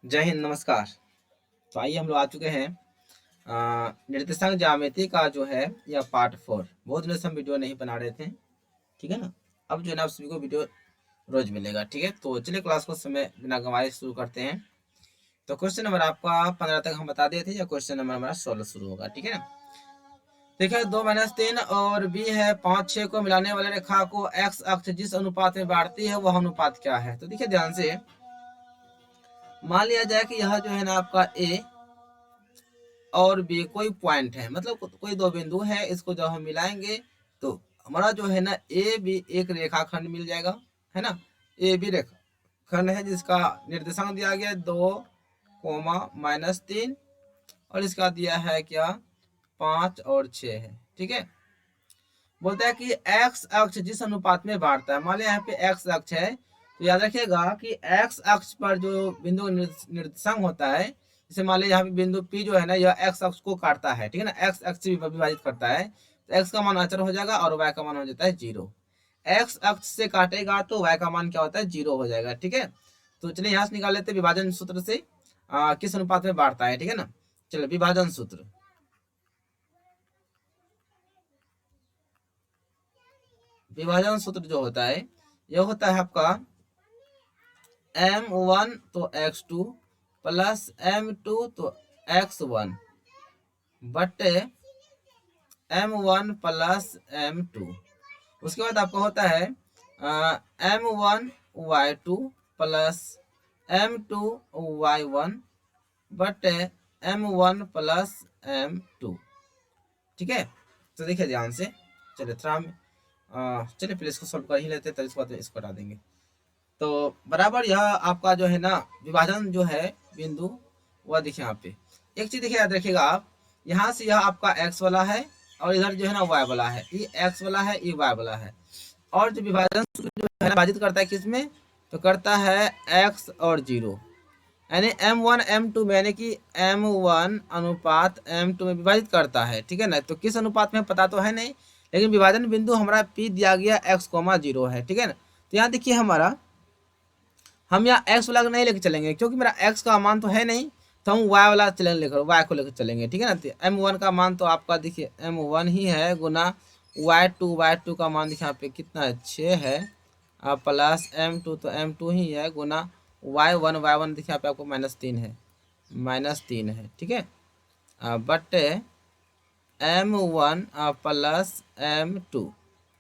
जय हिंद, नमस्कार। तो आइए हम लोग आ चुके हैं निर्देशांक ज्यामिति का जो है यह पार्ट 4। बहुत दिनों से हम वीडियो नहीं बना रहे थे, ठीक है ना। अब जो है ना आप सभी को वीडियो रोज मिलेगा, ठीक है। तो चलिए क्लास को समय बिना गंवाए शुरू करते हैं। तो क्वेश्चन नंबर आपका 15 तक हम बता दिए थे, या क्वेश्चन नंबर हमारा 16 शुरू होगा, ठीक है ना। देखिए 2-3 और b है 5-6 को मिलाने वाले रेखा को x अक्ष जिस अनुपात में बांटती है वह अनुपात क्या है। तो देखिए ध्यान से, मान लिया जाए कि यह जो है ना आपका a और बी कोई पॉइंट है, मतलब कोई दो बिंदु है। इसको जब हम मिलाएंगे तो हमारा जो है ना ए बी एक रेखाखंड मिल जाएगा, है ना। ए बी रेखाखंड है जिसका निर्देशांक दिया गया 2, -3 और इसका दिया है क्या 5 और 6 है, ठीक है। बोलता है कि एक्स अक्ष जिस अनुपात में बांटता है, मान लिया यहाँ पे एक्स अक्ष है, तो याद रखिएगा कि एक्स अक्ष पर जो बिंदु निर्देशांक होता है, जैसे मान लीजिए यहाँ पे बिंदु P जो है ना यह एक्स अक्ष को काटता है, ठीक है ना, एक्स अक्ष से विभाजित करता है, तो एक्स का मान अचर हो जाएगा और वाई का मान हो जाता है 0। एक्स अक्ष से काटेगा तो वाई का मान क्या होता है 0 हो जाएगा, ठीक है। तो चलिए यहाँ से निकाल लेते हैं विभाजन सूत्र से किस अनुपात में बांटता है, ठीक है ना। चलो विभाजन सूत्र, विभाजन सूत्र जो होता है यह होता है आपका m1 तो x2 प्लस m2 तो x1 बटे m1 प्लस m2। उसके बाद आपका होता है m1 y2 plus m2 y1 बटे m1 प्लस m2, ठीक है। तो देखिए ध्यान से, चलिए थोड़ा चलिए पहले इसको सॉल्व कर ही लेते हैं, तब इसके बाद इसको हटा देंगे। तो बराबर यह आपका जो है ना विभाजन जो है बिंदु वह देखिए यहाँ पे एक चीज देखिए, याद रखिएगा आप, यहाँ से यह आपका x वाला है और इधर जो है ना y वाला है, ये x वाला है ये y वाला है। और जो विभाजन जो है विभाजित करता है किसमें, तो करता है x और 0, यानी m1 m2 में, यानी कि m1 अनुपात m2 में विभाजित करता है, ठीक है ना। तो किस अनुपात में पता तो है नहीं, लेकिन विभाजन बिंदु हमारा P दिया गया x,0 है, ठीक है ना। तो यहाँ देखिए हमारा, हम यहाँ x वाला नहीं लेकर चलेंगे क्योंकि मेरा x का मान तो है नहीं, तो हम y वाला चलेंगे, लेकर y को लेकर चलेंगे, ठीक है ना। तो m1 का मान तो आपका देखिए m1 ही है गुना y2 का मान देखिए यहाँ पे कितना है 6 है, प्लस m2 तो m2 ही है गुना y1 देखिए यहाँ पे आपको -3 है, -3 है, ठीक है। बटे m1 प्लस m2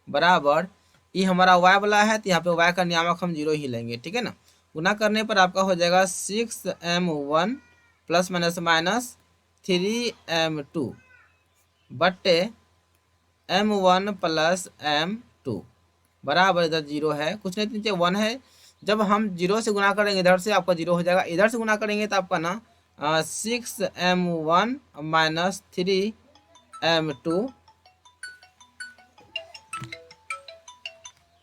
बराबर, ये हमारा y वाला है तो यहाँ पे y का नियामक हम 0 ही लेंगे, ठीक है ना। गुना करने पर आपका हो जाएगा 6m1 प्लस माइनस 3m2 बटे m1 प्लस m2 बराबर, इधर 0 है, कुछ नहीं नीचे 1 है। जब हम 0 से गुना करेंगे इधर से आपका 0 हो जाएगा, इधर से गुना करेंगे तो आपका ना 6m1 माइनस 3m2,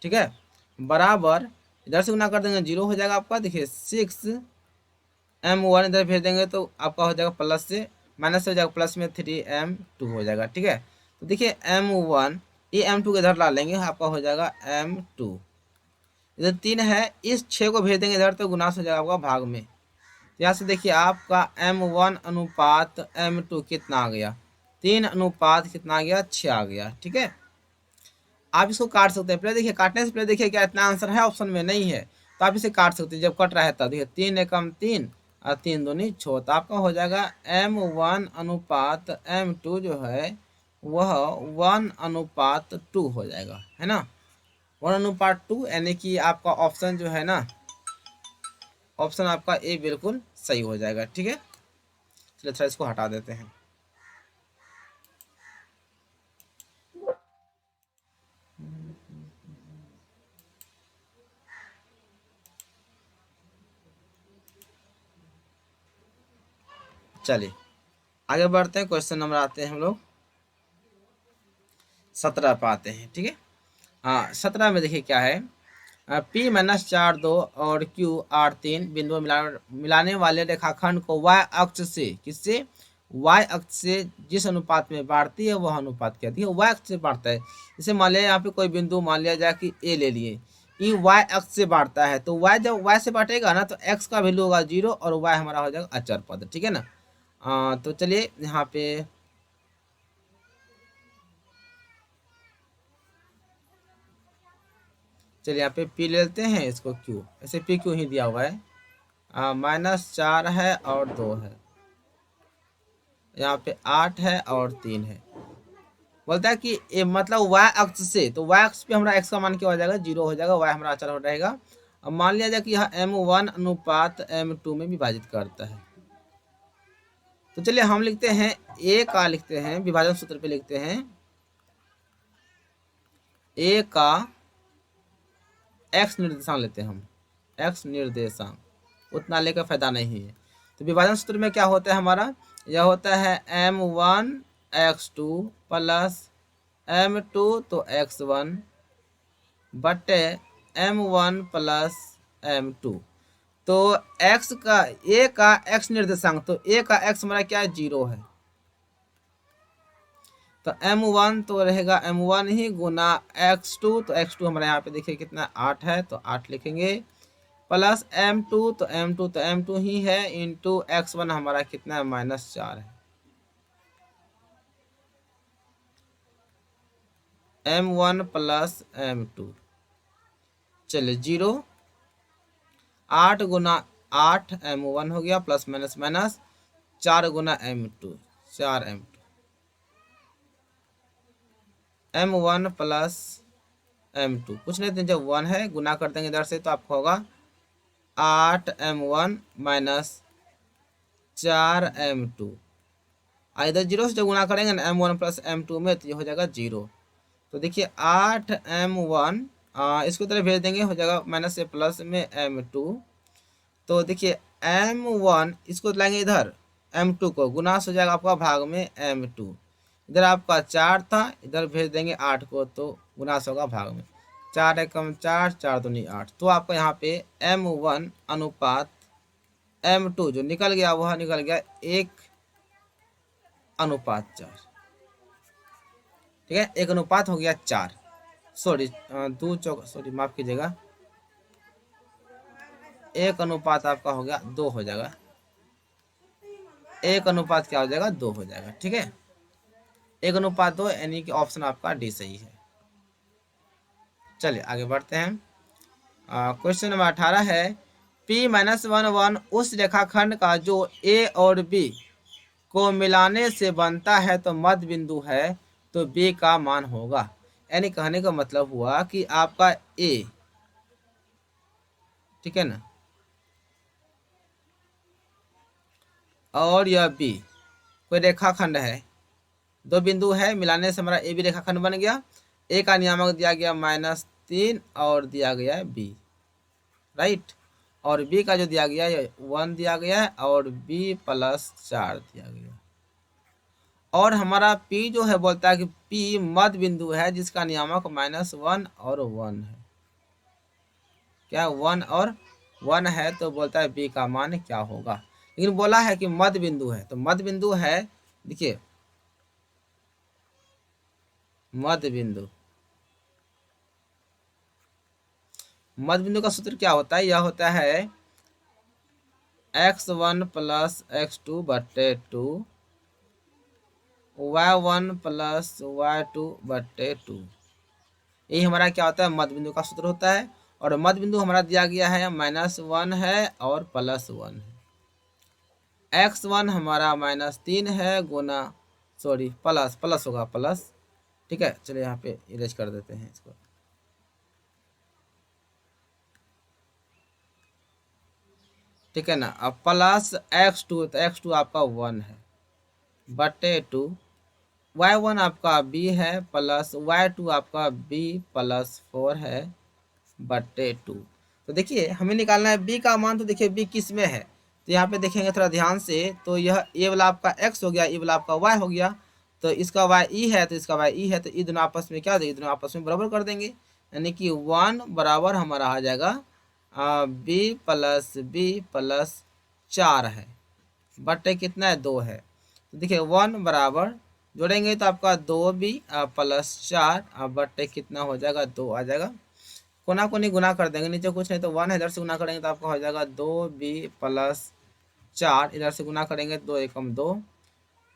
ठीक है, बराबर इधर से गुना कर देंगे 0 हो जाएगा आपका। देखिए 6m1 इधर भेज देंगे तो आपका हो जाएगा प्लस से माइनस हो जाएगा, प्लस में 3m2 हो जाएगा, ठीक है। तो देखिए m1 ये m2 के इधर ला लेंगे, आपका हो जाएगा m2, इधर 3 है, इस 6 को भेज देंगे इधर तो गुनास हो जाएगा आपका भाग में। तो यहाँ से देखिए आपका m1 अनुपात m2 कितना आ गया, 3 अनुपात कितना आ गया 6 आ गया, ठीक है। आप इसको काट सकते हैं, पहले देखिए काटने से पहले देखिए क्या इतना आंसर है ऑप्शन में, नहीं है तो आप इसे काट सकते हैं जब कट रहा है तब। देखिए 3 एकम 3 और 3 दूनी 6, तो आपका हो जाएगा m1 अनुपात m2 जो है वह 1:2 हो जाएगा, है ना, 1:2, यानी कि आपका ऑप्शन जो है ना, ऑप्शन आपका ए बिल्कुल सही हो जाएगा, ठीक है। चलिए थोड़ा इसको हटा देते हैं। चलिए आगे बढ़ते हैं, क्वेश्चन नंबर आते हैं हम लोग 17 पे आते हैं, ठीक है। हाँ 17 में देखिए क्या है, P-4 2 और Q-R 3 बिंदु मिलाने वाले रेखाखंड को y अक्ष से, किससे, y अक्ष से जिस अनुपात में बांटती है वह अनुपात क्या है, y अक्ष से बांटता है। जैसे मान लिया यहाँ पे कोई बिंदु मान लिया जाए कि A ले लिए, ई वाई अक्ष से बांटता है, तो वाई जब वाई से बांटेगा ना तो एक्स का वैल्यू होगा 0 और वाई हमारा हो जाएगा अचर पद, ठीक है ना। तो चलिए यहाँ पे चलिए यहाँ पे पी लेते हैं, इसको क्यू, ऐसे पी क्यू ही दिया हुआ है। -4 है और 2 है, यहाँ पे 8 है और 3 है। बोलता है कि ये मतलब वाई अक्ष से, तो वाई अक्ष पे हमारा एक्स का मान क्या हो जाएगा 0 हो जाएगा, वाई हमारा अचर हो रहेगा। अब मान लिया जाए कि यह m1 अनुपात m2 में विभाजित करता है, तो चलिए हम लिखते हैं ए का, लिखते हैं विभाजन सूत्र पे लिखते हैं ए का एक्स निर्देशांक लेते हैं हम, एक्स निर्देशांक उतना लेकर फायदा नहीं है। तो विभाजन सूत्र में क्या होता है हमारा, यह होता है m1 x2 प्लस m2 तो x1 बटे m1 प्लस m2। तो x का a का x निर्देशांक, तो a का x हमारा क्या है 0 है, तो m1 तो रहेगा m1 ही गुना x2, तो x2 हमारे यहाँ पे देखिए कितना 8 है, तो 8 लिखेंगे प्लस m2 तो m2 ही है इंटू x1 हमारा कितना है -4 है, m1 प्लस m2। चलिए 0, 8 गुना 8 m1 हो गया प्लस माइनस माइनस 4 गुना m2 4 m2 m1 plus m2 कुछ नहीं, जब 1 है गुना कर देंगे इधर से तो आपको होगा 8 m1 माइनस 4 m2, इधर 0 से जब गुना करेंगे ना m1 प्लस m2 में तो ये हो जाएगा 0। तो देखिए 8 m1 इसको तरह भेज देंगे, हो जाएगा माइनस से प्लस में m2। तो देखिए m1 इसको लाएंगे इधर, m2 को गुना हो जाएगा आपका भाग में m2, इधर आपका 4 था, इधर भेज देंगे 8 को तो गुना होगा भाग में, 4 एकम 4 4 दूनी 8। तो आपका यहाँ पे m1 अनुपात m2 जो निकल गया वह निकल गया 1:4, ठीक है, 1 अनुपात हो गया 4, सॉरी 2 चौक सॉरी माफ कीजिएगा, 1 अनुपात आपका हो गया 2 हो जाएगा, 1 अनुपात क्या हो जाएगा 2 हो जाएगा, ठीक है, 1 अनुपात 2, यानी कि ऑप्शन आपका डी सही है। चलिए आगे बढ़ते हैं। क्वेश्चन नंबर 18 है P-1 उस रेखाखंड का जो A और B को मिलाने से बनता है तो मध्य बिंदु है, तो B का मान होगा। यानी कहने का मतलब हुआ कि आपका A, ठीक है ना, और यह B कोई रेखाखंड है, दो बिंदु है, मिलाने से हमारा ए बी रेखाखंड बन गया। ए का नियामक दिया गया -3 और दिया गया है बी, राइट, और बी का जो दिया गया है 1 दिया गया है और बी +4 दिया गया है। और हमारा पी जो है बोलता है कि पी मध्य बिंदु है जिसका नियामक -1 और 1 है, क्या 1 और 1 है, तो बोलता है बी का मान क्या होगा। लेकिन बोला है कि मध्य बिंदु है, तो मध्य बिंदु है, देखिए मध्य बिंदु, मध्य बिंदु का सूत्र क्या होता है, यह होता है x1 + x2 बटे 2 y1 + y2 बटे 2, यही हमारा क्या होता है मध्य बिंदु का सूत्र होता है। और मध्य बिंदु हमारा दिया गया है -1 है और +1 है, x1 हमारा -3 है गुना सॉरी प्लस होगा प्लस, ठीक है, चलिए यहाँ पे इरेज कर देते हैं इसको, ठीक है ना। अब प्लस x2, तो x2 आपका 1 है बटे 2, y1 आपका b है प्लस y2 आपका b +4 है बटे 2। तो देखिए हमें निकालना है b का मान, तो देखिए b किस में है, तो यहाँ पे देखेंगे थोड़ा ध्यान से, तो यह a वाला आपका x हो गया, e वाला आपका y हो गया, तो इसका y e है तो इसका y e है, तो ये दोनों आपस में क्या देंगे, दोनों आपस में बराबर कर देंगे, यानी कि 1 बराबर हमारा आ जाएगा b + 4 है बटे कितना है 2 है। तो देखिए 1 बराबर जोड़ेंगे तो आपका 2b + 4 बटे कितना हो जाएगा 2 आ जाएगा। कोना कोनी गुना कर देंगे, नीचे कुछ नहीं तो 1 है, इधर से गुना करेंगे तो आपका हो जाएगा 2b प्लस 4, इधर से गुना करेंगे 2 एकम 2,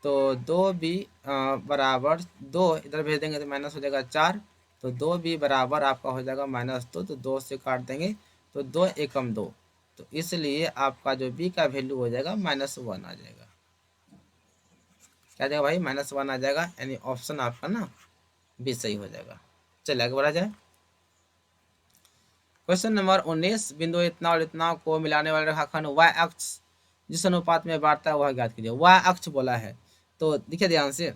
तो 2b बराबर 2, इधर भेज देंगे तो माइनस हो जाएगा 4, तो 2b बराबर आपका हो जाएगा -2, तो 2 से काट देंगे तो 2 एकम 2, तो इसलिए आपका जो b का वैल्यू हो जाएगा -1 आ जाएगा। क्या आ जाएगा भाई? -1 आ जाएगा, यानी ऑप्शन आपका ना बी सही हो जाएगा। चलिए आगे बढ़ा जाए। क्वेश्चन नंबर 19, बिंदु इतना और इतना को मिलाने वाले रेखाखंड y अक्ष जिस अनुपात में बांटता है वह ज्ञात कीजिए। y अक्ष बोला है, तो देखिए ध्यान से,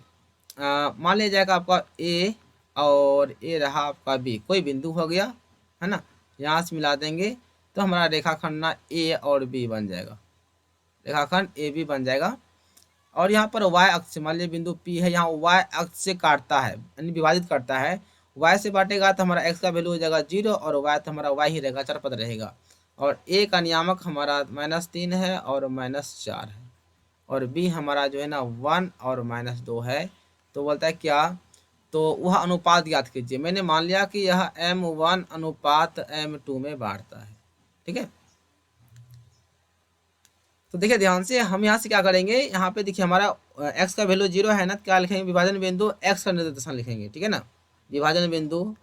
मान लिया जाएगा आपका a और a रहा आपका b, कोई बिंदु हो गया है ना, यहाँ से मिला देंगे तो हमारा रेखाखंड ना a और b बन जाएगा, रेखाखंड ए बी बन जाएगा। और यहाँ पर y अक्ष, मान लीजिए बिंदु P है, यहाँ y अक्ष से काटता है यानी विभाजित करता है, y से बांटेगा तो हमारा x का वैल्यू हो जाएगा 0 और y तो हमारा y ही रहेगा, चार पद रहेगा। और a का नियामक हमारा -3 है और -4 है, और b हमारा जो है ना 1 और -2 है। तो बोलता है क्या, तो वह अनुपात ज्ञात कीजिए। मैंने मान लिया कि यह m1 अनुपात m2 में बांटता है, ठीक है। तो देखिए ध्यान से, हम यहाँ से क्या करेंगे, यहाँ पे देखिए हमारा x का वैल्यू 0 है ना, क्या लिखेंगे, विभाजन बिंदु x का निर्देशांक लिखेंगे, ठीक है ना, विभाजन बिंदु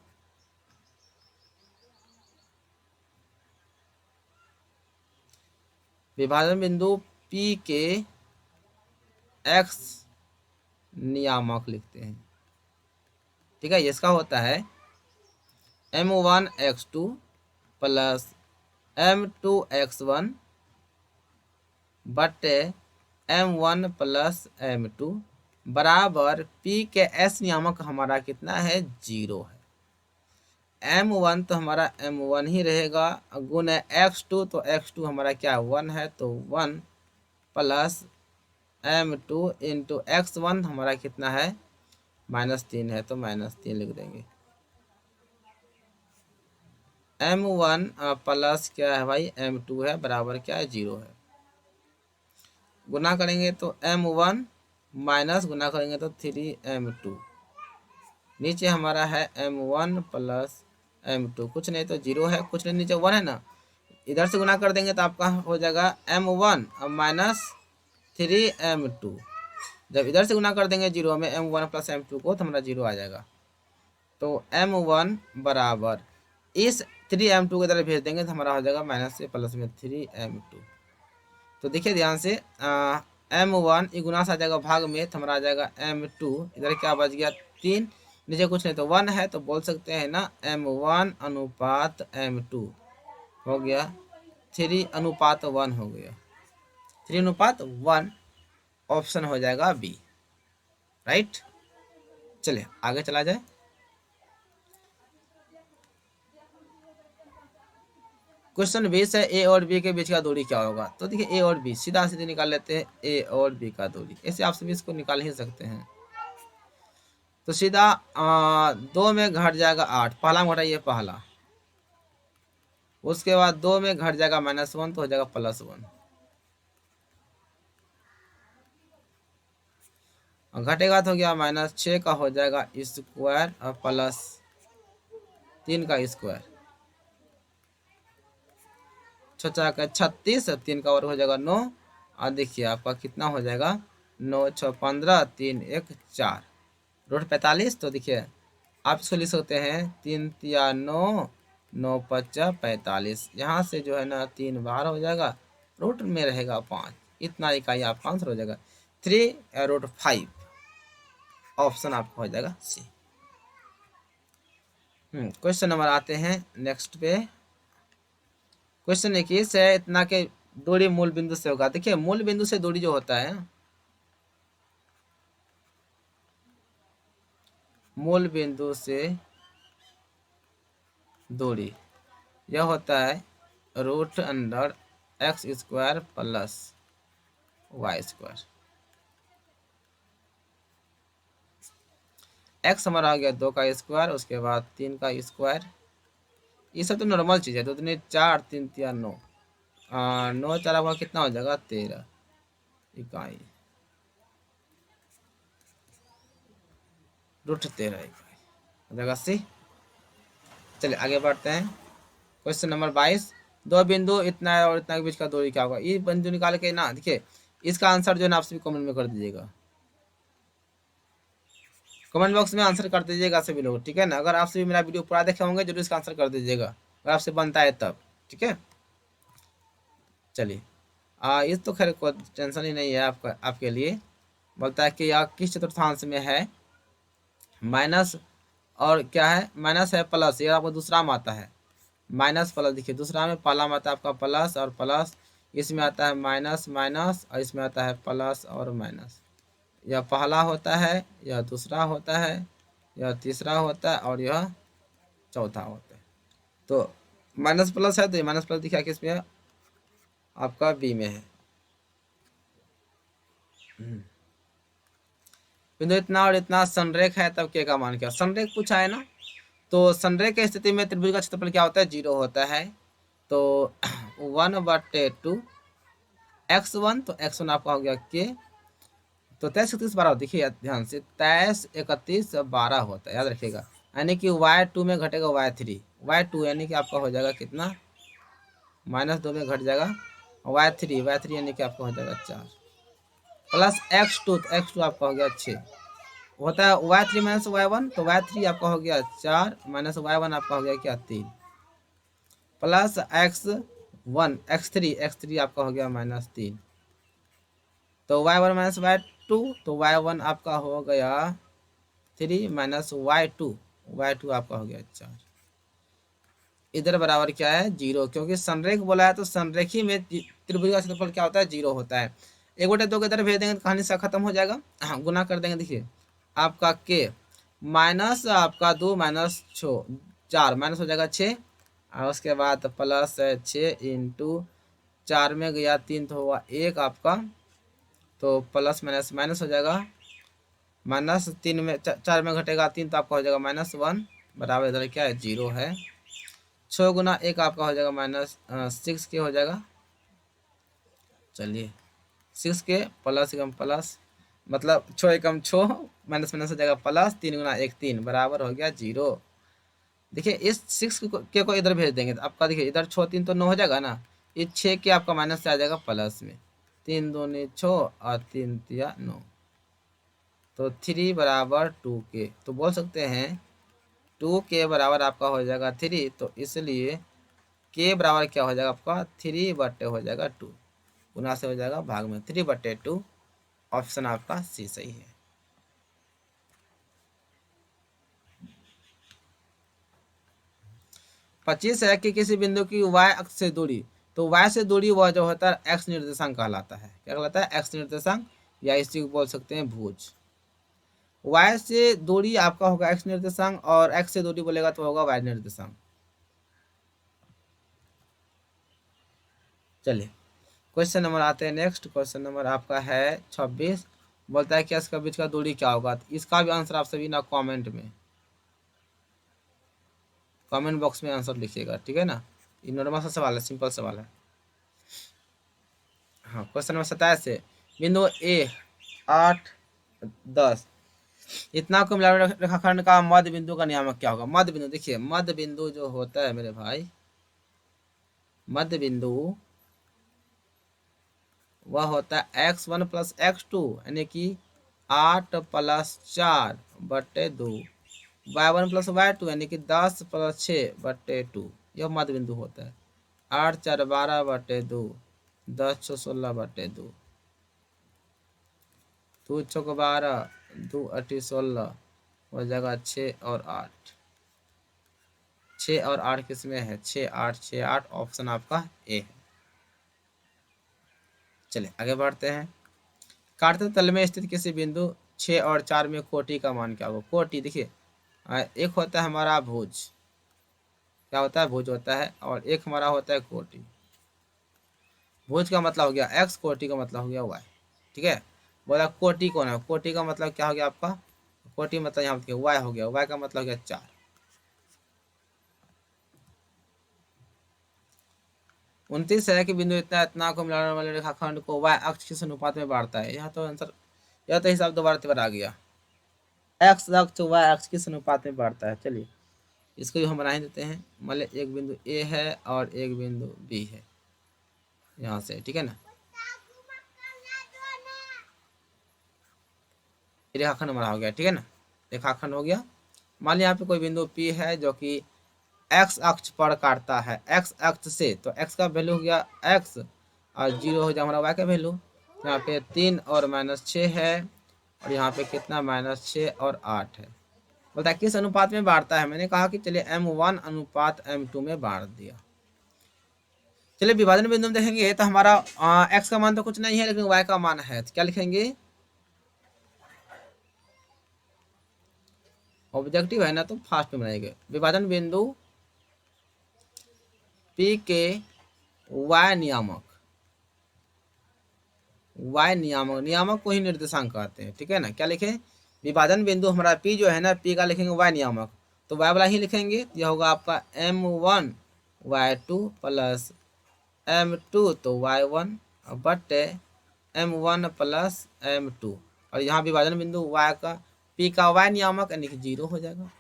P के x नियामक लिखते हैं, ठीक है। इसका होता है m1 x2 plus m2 x1 बटे m1 प्लस m2 बराबर p के s नियामक हमारा कितना है, 0 है। m1 तो हमारा m1 ही रहेगा, गुण x2 तो x2 हमारा क्या 1 है, तो 1 प्लस m2 इंटू x1 हमारा कितना है, -3 है, तो -3 लिख देंगे। m1 प्लस क्या है भाई, m2 है, बराबर क्या है, 0 है। गुना करेंगे तो m1 माइनस गुना करेंगे तो 3m2, नीचे हमारा है m1 प्लस m2, कुछ नहीं तो 0 है, कुछ नहीं नीचे 1 है ना, इधर से गुना कर देंगे तो आपका हो जाएगा m1 माइनस 3m2, जब इधर से गुना कर देंगे 0 में m1 प्लस m2 को, तो हमारा 0 आ जाएगा। तो m1 बराबर इस 3m2 को इधर भेज देंगे तो हमारा हो जाएगा माइनस से प्लस में 3m2। तो देखिए ध्यान से, m1 ये गुना से आ जाएगा भाग में, तो हमारा आ जाएगा m2, इधर क्या बच गया 3, नीचे कुछ नहीं तो 1 है, तो बोल सकते हैं ना m1 अनुपात m2 हो गया 3 अनुपात 1 हो गया, 3 अनुपात 1, ऑप्शन हो जाएगा बी, राइट। चलिए आगे चला जाए। क्वेश्चन 20 है, ए और बी के बीच का दूरी क्या होगा। तो देखिए ए और बी सीधा सीधे निकाल लेते हैं, ए और बी का दूरी, ऐसे आप सभी इसको निकाल ही सकते हैं। तो सीधा 2 में घट जाएगा 8, पहला में घटाइए पहला, उसके बाद 2 में घट जाएगा -1 तो हो जाएगा +1, घटेगा तो क्या -6 का हो जाएगा स्क्वायर और प्लस 3 का स्क्वायर, 6 का 36, 3 का और हो जाएगा 9, और देखिए आपका कितना हो जाएगा 9 6 15, 3 1 4, रूट 45। तो देखिए आप इसको लिख सकते हैं 3 3 9, 9 5 45, यहाँ से जो है ना 3 बाहर हो जाएगा, रूट में रहेगा 5, इतना इकाई आपका आंसर हो जाएगा 3√5, ऑप्शन आपका हो जाएगा सी। क्वेश्चन नंबर आते हैं नेक्स्ट पे। क्वेश्चन 21 है, इतना के दूरी मूल बिंदु से होगा। देखिए मूल बिंदु से दूरी जो होता है, मूल बिंदु से दूरी यह होता है √x² प्लस y²। x हमारा आ गया 2 का स्क्वायर, उसके बाद 3 का स्क्वायर, ये सब तो नॉर्मल चीज़ है। 2 3 4, 3 3 9, 9 4 हुआ कितना हो जाएगा 13 इकाई, √13 इकाई हो जाएगा सी। चलिए आगे बढ़ते हैं। क्वेश्चन नंबर 22, दो बिंदु इतना और इतना के बीच का दूरी क्या होगा। ये बिंदु निकाल के ना देखिए, इसका आंसर जो है ना आप सभी कमेंट में कर दीजिएगा, कमेंट बॉक्स में आंसर कर दीजिएगा सभी लोग, ठीक है ना। अगर आप सभी मेरा वीडियो पूरा देखे होंगे जरूर इसका आंसर कर दीजिएगा, अगर आपसे बनता है तब, ठीक है। चलिए ये तो खैर कोई टेंशन ही नहीं है आपका, आपके लिए। बोलता है कि यह किस चतुर्थांश में है, माइनस और क्या है, माइनस है प्लस, ये आपको दूसरा में आता है माइनस प्लस। देखिए दूसरा में, पहला में आता है आपका प्लस और प्लस, इसमें आता है माइनस माइनस, और इसमें आता है प्लस और माइनस। यह पहला होता है, यह दूसरा होता है, यह तीसरा होता है और यह चौथा होता है। तो माइनस प्लस है तो ये माइनस प्लस दिखा किस में है, आपका बी में है। बिंदु इतना और इतना संरेख है, तब के का मान क्या, संरेख पूछा है ना। तो संरेख की स्थिति में त्रिभुज का क्षेत्रफल क्या होता है, 0 होता है। तो 1/2 x1, तो x1 आपका हो गया के, तो 23 31 12, देखिए ध्यान से 23 31 12 होता है, याद रखिएगा। यानी कि y2 में घटेगा y3, y2 यानी कि आपका हो जाएगा कितना, -2 में घट जाएगा y3 यानी कि आपका हो जाएगा 4, प्लस x2, तो x2 आपका हो गया 6 होता है, y3 माइनस y1, तो y3 आपका हो गया 4 माइनस y1 आपका हो गया क्या 3, प्लस x1 x3 आपका हो गया -3, तो y1 माइनस y2, तो y1 आपका हो गया 3 माइनस y2 आपका हो गया 4। इधर बराबर क्या है 0, क्योंकि संरेख बोला है तो संरेखी में त्रिभुज का क्षेत्रफल क्या होता है 0 होता है। 1/2 के इधर भेज देंगे तो कहानी सा खत्म हो जाएगा। हाँ गुना कर देंगे, देखिए आपका के माइनस आपका 2 माइनस 4 माइनस हो जाएगा 6, और उसके बाद प्लस 6 इंटू 4 में गया 3 तो हुआ 1 आपका, तो प्लस माइनस माइनस हो जाएगा, -3 में 4 में घटेगा 3 तो आपका हो जाएगा -1, बराबर इधर क्या है 0 है। 6 गुना 1 आपका हो जाएगा -6 के हो जाएगा। चलिए 6 के प्लस एकम प्लस, मतलब 6 एकम 6 माइनस माइनस हो जाएगा प्लस, 3 गुना 1 3 बराबर हो गया 0। देखिए इस 6 को इधर भेज देंगे तो आपका देखिए इधर 6 3 तो 9 हो जाएगा ना, इस 6 के आपका माइनस से आ जाएगा प्लस में, 3 दूनी 6 और 3 तिया 9, तो 3 बराबर 2 के, तो बोल सकते हैं 2 के बराबर आपका हो जाएगा 3, तो इसलिए के बराबर क्या हो जाएगा आपका 3/2 हो जाएगा 2, गुना से हो जाएगा भाग में 3/2, ऑप्शन आपका सी सही है। पच्चीस है कि किसी बिंदु की y अक्ष से दूरी, तो y से दूरी वह जो होता है x निर्देशांक कहलाता है, क्या कहलाता है x निर्देशांक, या इसी को बोल सकते हैं भुज। y से दूरी आपका होगा x निर्देशांक, और x से दूरी बोलेगा तो होगा y निर्देशांक। चलिए क्वेश्चन नंबर आते हैं नेक्स्ट, क्वेश्चन नंबर आपका है 26, बोलता है कि इसका बीच का दूरी क्या होगा। तो इसका भी आंसर आप सभी ना कमेंट बॉक्स में आंसर लिखिएगा, ठीक है ना। ये नॉर्मल सा सवाल है, सिंपल सवाल है। हाँ क्वेश्चन नंबर 27 है, बिंदु ए 8 10 इतना को मिला रेखाखंड का मध्य बिंदु का नियामक क्या होगा। मध्य बिंदु, देखिए मध्य बिंदु जो होता है मेरे भाई, मध्य बिंदु वह होता है x1 प्लस x2, यानी कि 8 प्लस 4/2, y1 प्लस y2 यानी कि 10 प्लस 6/2, यह मध्य बिंदु होता है। 8 4 12/2, 10 6 16/2, 2 6 12, 2 8 16 हो जाएगा 6 और 8, 6 और 8 किसमें है 6 8 6 8, ऑप्शन आपका ए है। चलिए आगे बढ़ते हैं। काटते तल में स्थित किसी बिंदु 6 और 4 में कोटि का मान क्या होगा। कोटि देखिए एक होता है हमारा भुज, क्या होता है भुज होता है, और एक हमारा होता है कोटि। भुज का मतलब हो गया x, कोटि का मतलब हो गया y, ठीक है। बोला कोटि कौन है, कोटि का मतलब क्या हो गया आपका, कोटि मतलब यहाँ देखिए y हो गया, y का मतलब हो गया 4। 29 है कि बिंदु इतना इतना को मिलाने वाले रेखाखंड को y अक्ष किस अनुपात में बांटता है। यहाँ तो आंसर, यह तो हिसाब दोबारा आ गया, x अक्ष y अक्ष किस अनुपात में बांटता है। चलिए इसको भी हम बना ही देते हैं। मान लो एक बिंदु ए है और एक बिंदु बी है यहाँ से, ठीक है ना। रेखाखंड हमारा हो गया, ठीक है ना, रेखाखंड हो गया। मान लिया यहाँ पे कोई बिंदु P है जो कि एक्स अक्ष पर काटता है, एक्स अक्ष से, तो एक्स का वैल्यू हो गया एक्स और 0 हो जाए हमारा वाई का वैल्यू। यहाँ पे 3 और -6 है और यहाँ पे कितना -6 और 8 है। बोलता है किस अनुपात में बांटता है। मैंने कहा कि चलिए M1 अनुपात M2 में बांट दिया। चलिए विभाजन बिंदु में देखेंगे तो हमारा एक्स का मान तो कुछ नहीं है लेकिन वाई का मान है, तो क्या लिखेंगे, ऑब्जेक्टिव है ना तो फास्ट में बनाएंगे। विभाजन बिंदु P के वाई नियामक, वाई नियामक, नियामक को ही निर्देशांक कहते हैं, ठीक है ना। क्या लिखें, विभाजन बिंदु हमारा P जो है ना, P का लिखेंगे वाई नियामक, तो वाई वाला ही लिखेंगे। यह होगा आपका M1 Y2 प्लस M2 तो Y1 बटे M1 प्लस M2, और यहाँ विभाजन बिंदु y का P का y नियामक यानी कि 0 हो जाएगा।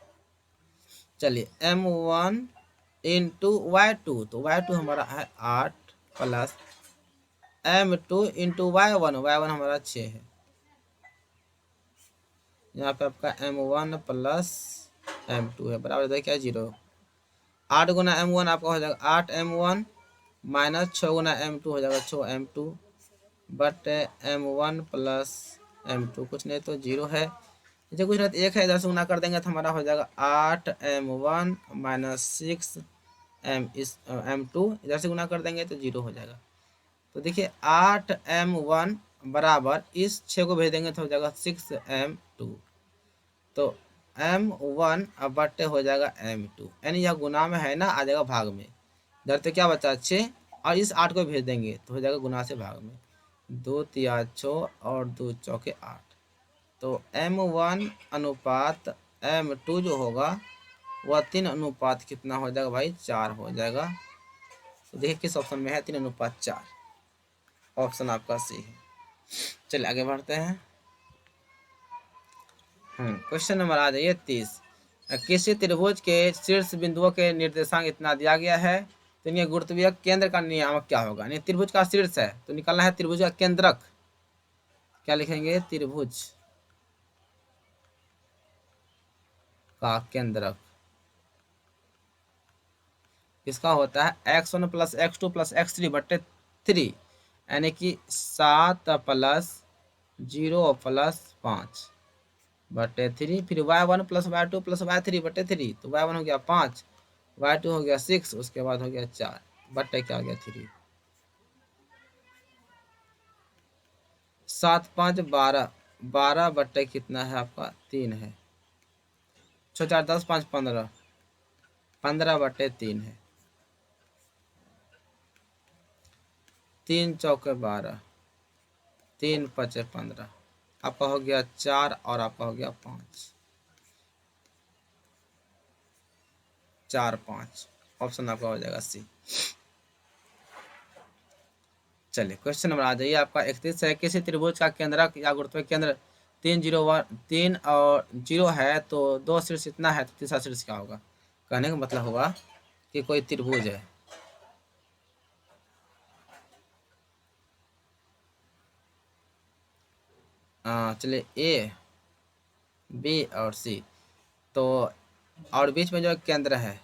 चलिए M1 इंटू Y2 तो Y2 हमारा है 8 plus M2 into Y1, Y1 हमारा 6 है। यहाँ पे आपका M1 प्लस M2 है बराबर देखिए 0। 8 गुना M1 आपका हो जाएगा 8M1 माइनस 6 गुना M2 हो जाएगा 6M2 but M1 plus M2 कुछ नहीं तो 0 है। जैसे कुछ नहीं तो 1 है, इधर से गुना कर देंगे तो हमारा हो जाएगा 8M1 माइनस 6M2, इधर से गुना कर देंगे तो 0 हो जाएगा। तो देखिए 8M1 बराबर इस 6 को भेज देंगे तो हो जाएगा 6M2, तो M1 अब बट्टे हो जाएगा M2, यानी यह गुना में है ना, आ जाएगा भाग में। इधर तो क्या बचा 6 और इस 8 को भेज देंगे तो हो जाएगा गुना से भाग में। 2 तिया 6 और 2 चौके 8, तो M1 अनुपात M2 जो होगा वह 3 अनुपात कितना हो जाएगा भाई 4 हो जाएगा। तो देखिए किस ऑप्शन में है 3 अनुपात 4, ऑप्शन आपका सी है। चलिए आगे बढ़ते हैं। क्वेश्चन नंबर आ जाइए 30। किसी त्रिभुज के शीर्ष बिंदुओं के निर्देशांक इतना दिया गया है, तो इनके गुरुत्वीय केंद्र का नियामक क्या होगा। यानी त्रिभुज का शीर्ष है तो निकालना है त्रिभुज का केंद्रक, क्या लिखेंगे, त्रिभुज का केंद्रक किसका होता है x1 plus x2 plus x3 बट्टे 3, यानी कि 7 प्लस 0 प्लस 5 बटे 3, फिर y1 plus y2 plus y3 बटे 3, तो y1 हो गया 5, y2 हो गया 6, उसके बाद हो गया 4 बटे क्या हो गया 3, 7 5 12, 12 बटे कितना है आपका 3 है, 6 4 10 5 15, 15 बटे 3 है, 3 चौके 12, 3 5 15, आपका हो गया 4 और आपका हो गया 5, 4 5, ऑप्शन आपका हो जाएगा सी। चलिए क्वेश्चन नंबर आ जाइए आपका 31 है। किसी त्रिभुज का केंद्रक या गुरुत्वीय केंद्र 3 0 1 3 और 0 है तो 2 शीर्ष इतना है तो तीसरा शीर्ष क्या होगा। कहने का मतलब होगा कि कोई त्रिभुज है, चलिए ए बी और सी, तो और बीच में जो केंद्र है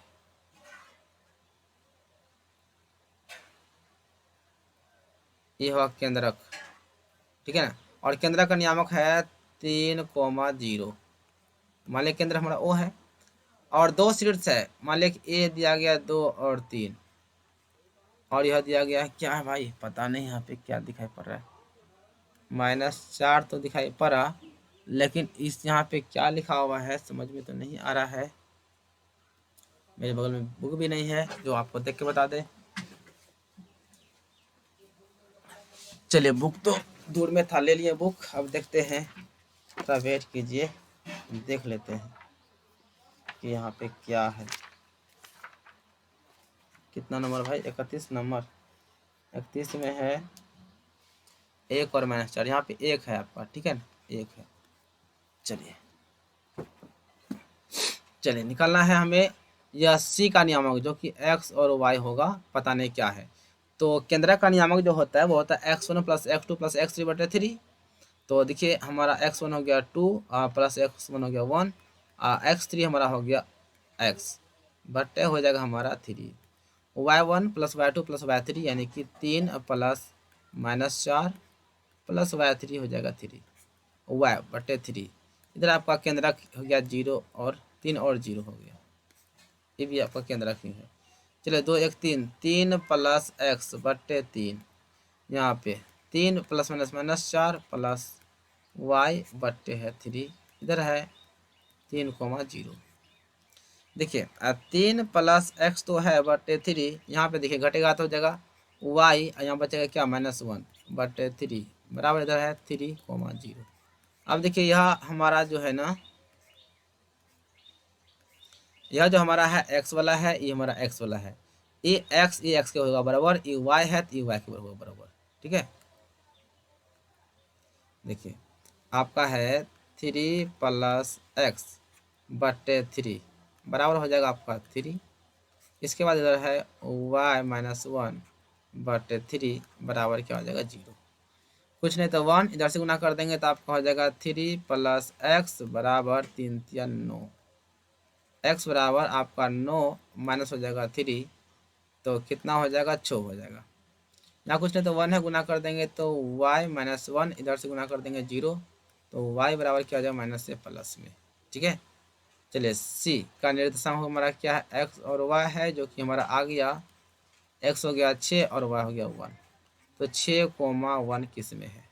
ये होगा केंद्रक, ठीक है ना, और केंद्र का नियामक है 3,0। मान लिया केंद्र हमारा ओ है और 2 शीर्ष है, मान लिया कि ए दिया गया 2 और 3 और यह दिया गया है क्या है भाई पता नहीं, यहाँ पे क्या दिखाई पड़ रहा है, -4 तो दिखाई पड़ा, लेकिन इस यहाँ पे क्या लिखा हुआ है समझ में तो नहीं आ रहा है। मेरे बगल में बुक भी नहीं है जो आपको देख के बता दे। चलिए बुक तो दूर में था, ले लिए बुक, अब देखते हैं, थोड़ा वेट कीजिए, देख लेते हैं कि यहाँ पे क्या है। कितना नंबर भाई 31 नंबर, 31 में है 1 और -4, यहाँ पे 1 है आपका, ठीक है ना, 1 है। चलिए चलिए निकालना है हमें यह सी का नियामक जो कि एक्स और वाई होगा, पता नहीं क्या है। तो केंद्रक का नियामक जो होता है वो होता है x1 plus x2 plus x3 बटे 3। तो देखिए हमारा x1 हो गया 2 प्लस x1 हो गया 1, x3 हमारा हो गया x बटे हो जाएगा हमारा 3। y1 plus y2 plus y3 यानी कि 3 प्लस माइनस 4 प्लस y3 हो जाएगा 3 y बटे 3। इधर आपका केंद्रक हो गया 0 और 3 और 0 हो गया, ये भी आपका केंद्रक ही है। चलिए 2 1 3, 3 प्लस x बटे 3, यहाँ पे 3 plus minus minus 4 plus y बट्टे है 3, इधर है 3,0। देखिए 3 प्लस x तो है बट्टे 3, यहाँ पे देखिए घटेगा तो हो जाएगा y, यहाँ बचेगा क्या -1 बट्टे 3 बराबर इधर है 3,0। अब देखिए यह हमारा जो है ना, यह जो हमारा है x वाला है, ये हमारा x वाला है, ये x के होगा बराबर, ये y है तो ये y के होगा बराबर। ठीक है, देखिए आपका है 3 प्लस x बट्टे 3 बराबर हो जाएगा आपका 3। इसके बाद इधर है y माइनस 1 बट्टे 3 बराबर क्या हो जाएगा 0। कुछ नहीं तो 1 इधर से गुना कर देंगे तो आपका हो जाएगा 3 प्लस x बराबर 3 3 9, x बराबर आपका 9 माइनस हो जाएगा 3, तो कितना हो जाएगा 6 हो जाएगा। यहाँ कुछ नहीं तो 1 है, गुना कर देंगे तो y माइनस 1 इधर से गुना कर देंगे 0, तो y बराबर क्या हो जाएगा माइनस से प्लस में। ठीक है, चलिए c का निर्देशांक हमारा क्या है x और y है, जो कि हमारा आ गया x हो गया 6 और y हो गया 1, तो 6,1 किस में है?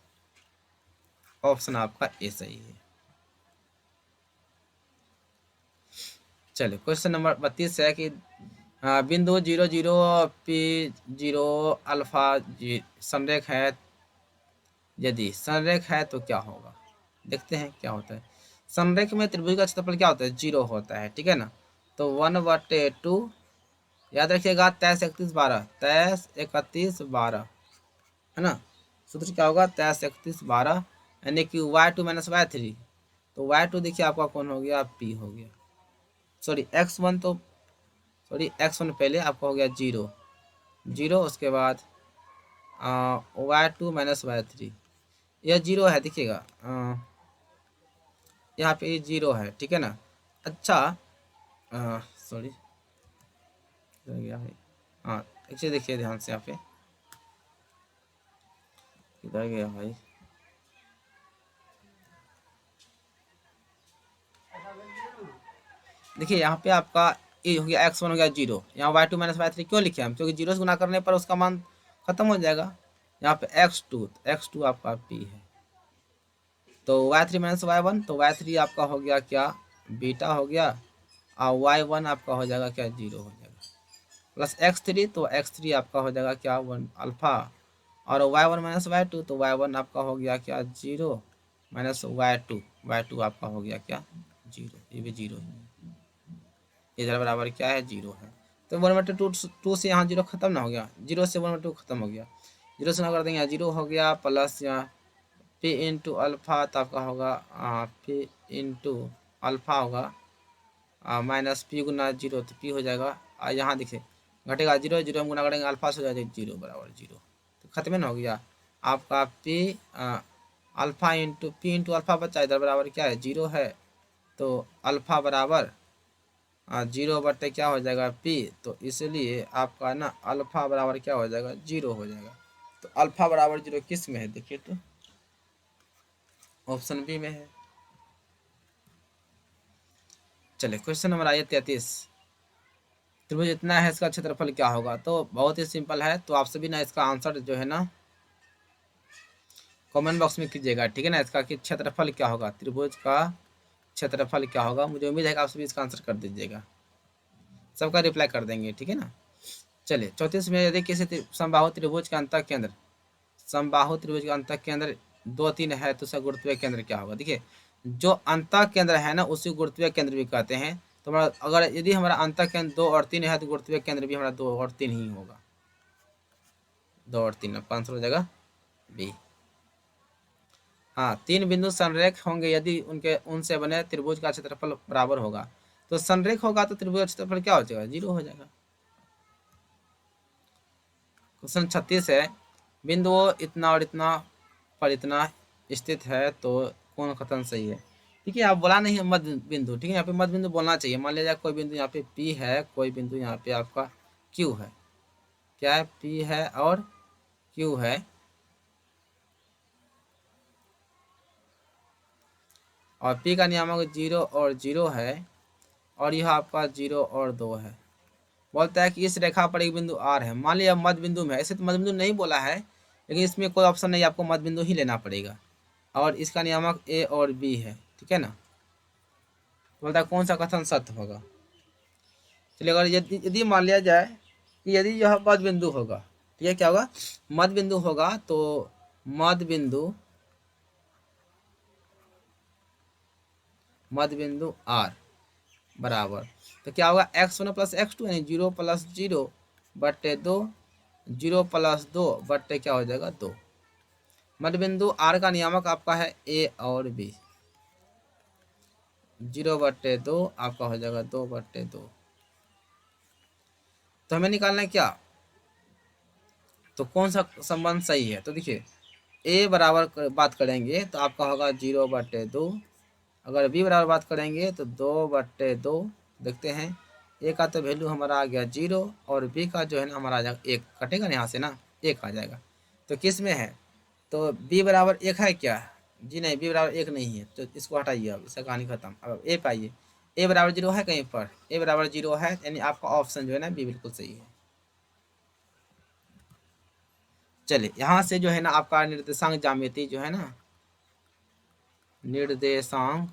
ऑप्शन आपका ए सही है। चलिए क्वेश्चन नंबर 32 है कि बिंदु 0 0 पी 0 अल्फा संरेख है, यदि संरेख है तो क्या होगा? देखते हैं क्या होता है। संरेख में त्रिभुज का क्षेत्रफल क्या होता है? 0 होता है। ठीक है ना, तो 1/2 याद रखिएगा, 23 31 12, 23 31 12 है ना। सूत्र क्या होगा? 23 31 12, यानी कि y2 माइनस y3, तो y2 देखिए आपका कौन हो गया? p हो गया। सॉरी x1, तो सॉरी x1 पहले आपका हो गया 0 0, उसके बाद y2 माइनस y3, यह 0 है देखिएगा, यहाँ पे ये 0 है। ठीक है ना। अच्छा सॉरी गया है, हाँ एक चीज देखिए ध्यान से, यहाँ पे किधर गया भाई? देखिए यहाँ पे आपका ये हो गया x1 हो गया 0, यहाँ y2 माइनस y3 क्यों लिखे हम? क्योंकि 0 से गुना करने पर उसका मान खत्म हो जाएगा। यहाँ पे x2, तो x2 आपका p है, तो y3 माइनस y1, तो y3 आपका हो गया क्या? बीटा हो गया, और y1 आपका हो जाएगा क्या? 0 हो जाएगा, प्लस x3, तो x3 आपका हो जाएगा क्या? 1 अल्फा, और y1 माइनस y2, तो y1 आपका हो गया क्या? 0 माइनस y2 आपका हो गया क्या? 0, ये भी 0 है, इधर बराबर क्या है? 0 है। तो 1/2 से यहाँ 0 खत्म ना हो गया, 0 से 1/2 खत्म हो गया, 0 से ना कर देंगे, 0 हो गया, प्लस यहाँ p इंटू अल्फा, तो आपका होगा p इंटू अल्फा होगा माइनस p गुना 0, तो p हो जाएगा, यहाँ देखिए घटेगा 0 0 में गुना करेंगे अल्फा से हो जाएगा 0 बराबर 0, तो खत्म ना हो गया आपका p alpha into p into alpha बचा, इधर बराबर क्या है? 0 है, तो अल्फा बराबर 0 बट्टे क्या हो जाएगा? p, तो इसलिए आपका ना अल्फा बराबर क्या हो जाएगा? 0 हो जाएगा। तो अल्फा बराबर 0 किस में है? देखिए तो ऑप्शन बी में है। चलिए क्वेश्चन नंबर आइए 33, त्रिभुज इतना है, इसका क्षेत्रफल क्या होगा? तो बहुत ही सिंपल है, तो आप सभी ना इसका आंसर जो है ना कमेंट बॉक्स में कीजिएगा। ठीक है ना, इसका कि क्षेत्रफल क्या होगा, त्रिभुज का क्षेत्रफल क्या होगा? मुझे उम्मीद है कि आप सभी इसका आंसर कर दीजिएगा, सबका रिप्लाई कर देंगे। ठीक है ना। चलिए 34 में, यदि किसी समबाहु त्रिभुज का अंतः केंद्र, समबाहु त्रिभुज का अंतः केंद्र 2 3 है, तो उसका गुरुत्वीय केंद्र क्या होगा? देखिए जो अंतः केंद्र है ना उसी गुरुत्वीय केंद्र भी कहते हैं। तो हमारा अगर यदि हमारा अंतः केंद्र 2 और 3 है, तो गुरुत्वीय केंद्र भी हमारा 2 और 3 ही होगा, 2 और 3, 5 हो जाएगा बी। हाँ, 3 बिंदु संरेख होंगे यदि उनसे बने त्रिभुज का क्षेत्रफल बराबर होगा। तो संरेख होगा तो त्रिभुज क्षेत्रफल क्या हो जाएगा, 0 हो जाएगा। क्वेश्चन 36 है, बिंदुओं इतना और इतना पर इतना स्थित है तो कौन कथन सही है। ठीक है, आप बोला नहीं है मध्य बिंदु, ठीक है, यहाँ पे मध्य बिंदु बोलना चाहिए। मान लीजिए कोई बिंदु यहाँ पे P है, कोई बिंदु यहाँ पे आपका Q है, क्या है, P है और Q है, और P का नियामक 0 और 0 है, और यह आपका 0 और 2 है। बोलता है कि इस रेखा पर एक बिंदु R है। मान लिया मध्य बिंदु में, ऐसे तो मध्य बिंदु नहीं बोला है, लेकिन इसमें कोई ऑप्शन नहीं, आपको मध्य बिंदु ही लेना पड़ेगा, और इसका नियामक A और B है, ठीक है ना। बोलता है कौन सा कथन सत्य होगा। चलिए, अगर यदि मान लिया जाए कि यदि यह मध्य बिंदु होगा, ठीक है, क्या होगा, मध्य बिंदु होगा, तो मध्य बिंदु R बराबर, तो क्या होगा, x1 प्लस x2 यानी 0 प्लस 0 बट्टे 2, 0 प्लस 2 बट्टे क्या हो जाएगा 2। मध्य बिंदु R का नियामक आपका है A और B, 0 बट्टे 2 आपका हो जाएगा 2 बट्टे 2। तो हमें निकालना है क्या, तो कौन सा संबंध सही है। तो देखिए, A बराबर बात करेंगे तो आपका होगा 0 बट्टे 2, अगर B बराबर बात करेंगे तो 2 बट्टे 2। देखते हैं, A का तो वैल्यू हमारा आ गया 0, और B का जो है ना हमारा आ जाएगा 1, कटेगा ना यहाँ से ना, 1 आ जाएगा। तो किस में है, तो B बराबर 1 है क्या, जी नहीं, B बराबर 1 नहीं है, तो इसको हटाइए, अब इसका कहानी खत्म। अब A पाइए, A बराबर 0 है कहीं पर, A बराबर 0 है, यानी आपका ऑप्शन जो है ना B बिल्कुल सही है। चलिए, यहाँ से जो है ना आपका निर्देशांक ज्यामिति जो है ना, निर्देशांक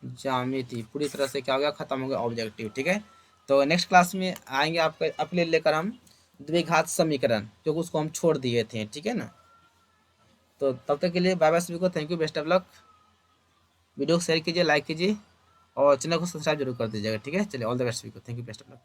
ज्यामिति पूरी तरह से क्या हो गया, खत्म हो गया, ऑब्जेक्टिव। ठीक है, तो नेक्स्ट क्लास में आएंगे आपके अपने लेकर हम द्विघात समीकरण, जो उसको हम छोड़ दिए थे, ठीक है ना। तो तब तक के लिए बाय बाय सभी को, thank you, best of luck. Video को शेयर कीजिए, लाइक कीजिए, और चैनल को सब्सक्राइब जरूर कर दीजिएगा। ठीक है, चलिए, ऑल द बेस्ट सभी को, thank you, best of luck.